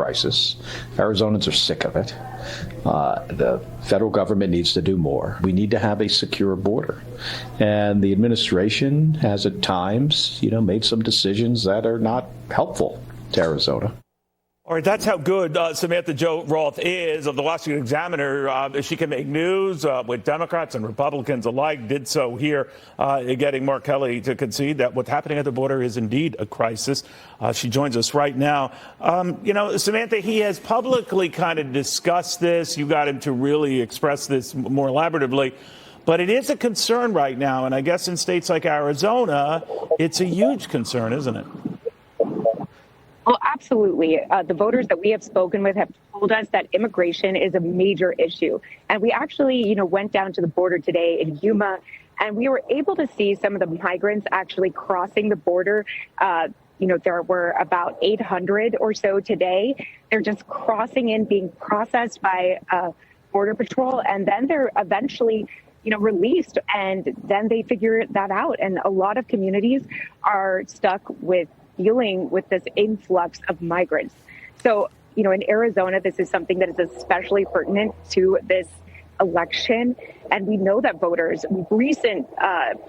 crisis. Arizonans are sick of it. The federal government needs to do more. We need to have a secure border. And the administration has at times, made some decisions that are not helpful to Arizona. All right, that's how good Samantha-Jo Roth is of the Washington Examiner. She can make news with Democrats and Republicans alike, did so here, getting Mark Kelly to concede that what's happening at the border is indeed a crisis. She joins us right now. Samantha, he has publicly kind of discussed this. You got him to really express this more elaboratively. But it is a concern right now. And I guess in states like Arizona, it's a huge concern, isn't it? Well, absolutely. The voters that we have spoken with have told us that immigration is a major issue. And we actually, went down to the border today in Yuma, and we were able to see some of the migrants actually crossing the border. There were about 800 or so today. They're just crossing in, being processed by Border Patrol, and then they're eventually released, and then they figure that out. And a lot of communities are stuck with dealing with this influx of migrants. So, in Arizona, this is something that is especially pertinent to this election. And we know that recent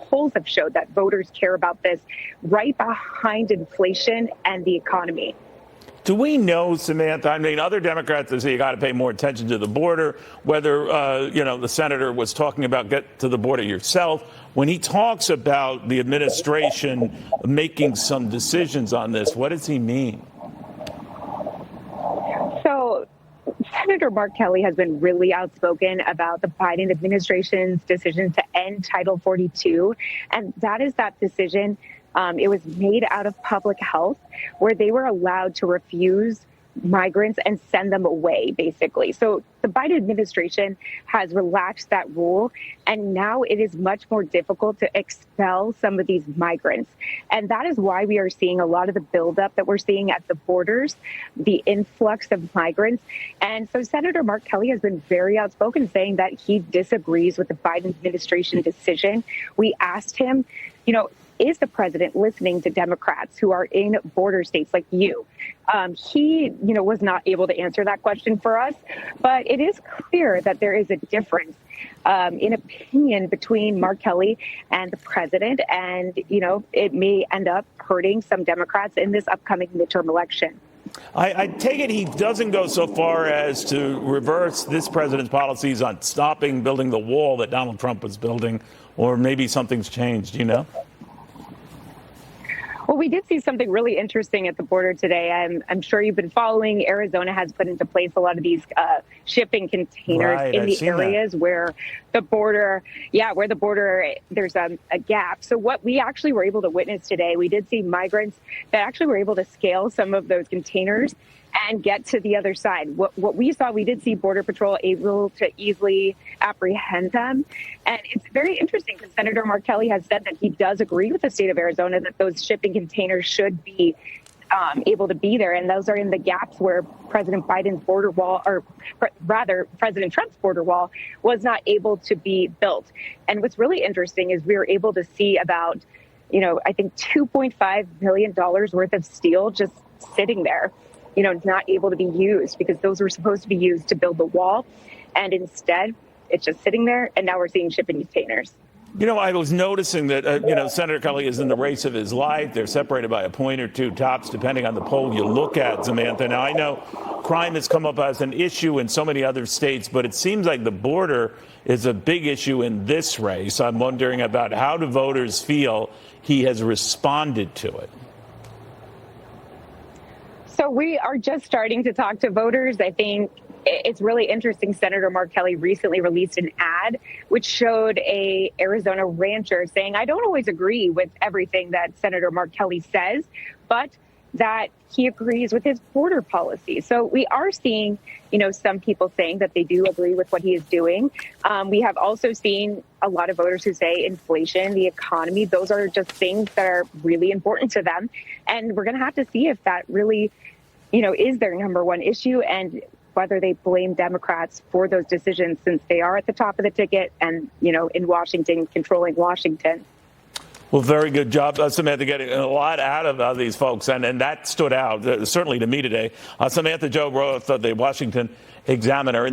polls have showed that voters care about this right behind inflation and the economy. Do we know, Samantha, other Democrats say you got to pay more attention to the border, whether, the senator was talking about get to the border yourself. When he talks about the administration making some decisions on this, what does he mean? So Senator Mark Kelly has been really outspoken about the Biden administration's decision to end Title 42. And that is that decision. It was made out of public health, where they were allowed to refuse migrants and send them away, basically. So the Biden administration has relaxed that rule, and now it is much more difficult to expel some of these migrants. And that is why we are seeing a lot of the buildup that we're seeing at the borders, the influx of migrants. And so Senator Mark Kelly has been very outspoken, saying that he disagrees with the Biden administration decision. We asked him, is the president listening to Democrats who are in border states like you? He, was not able to answer that question for us. But it is clear that there is a difference in opinion between Mark Kelly and the president. And, it may end up hurting some Democrats in this upcoming midterm election. I take it he doesn't go so far as to reverse this president's policies on stopping building the wall that Donald Trump was building, or maybe something's changed, Well, we did see something really interesting at the border today. I'm sure you've been following. Arizona has put into place a lot of these shipping containers in the areas where the border, there's a gap. So what we actually were able to witness today, we did see migrants that actually were able to scale some of those containers and get to the other side. What we saw, we did see Border Patrol able to easily apprehend them. And it's very interesting because Senator Mark Kelly has said that he does agree with the state of Arizona that those shipping containers should be able to be there. And those are in the gaps where President Biden's border wall, or rather President Trump's border wall, was not able to be built. And what's really interesting is we were able to see about, I think $2.5 million worth of steel just sitting there, not able to be used because those were supposed to be used to build the wall. And instead, it's just sitting there. And now we're seeing shipping containers. I was noticing that, Senator Kelly is in the race of his life. They're separated by a point or two tops, depending on the poll you look at, Samantha. Now, I know crime has come up as an issue in so many other states, but it seems like the border is a big issue in this race. I'm wondering about how do voters feel he has responded to it? So we are just starting to talk to voters. I think it's really interesting. Senator Mark Kelly recently released an ad which showed a Arizona rancher saying, I don't always agree with everything that Senator Mark Kelly says, but that he agrees with his border policy. So we are seeing, some people saying that they do agree with what he is doing. We have also seen a lot of voters who say inflation, the economy, those are just things that are really important to them. And we're going to have to see if that really, is their number one issue and whether they blame Democrats for those decisions since they are at the top of the ticket and, in Washington, controlling Washington. Well, very good job, Samantha, getting a lot out of these folks, and that stood out, certainly to me today. Samantha-Jo Roth of the Washington Examiner.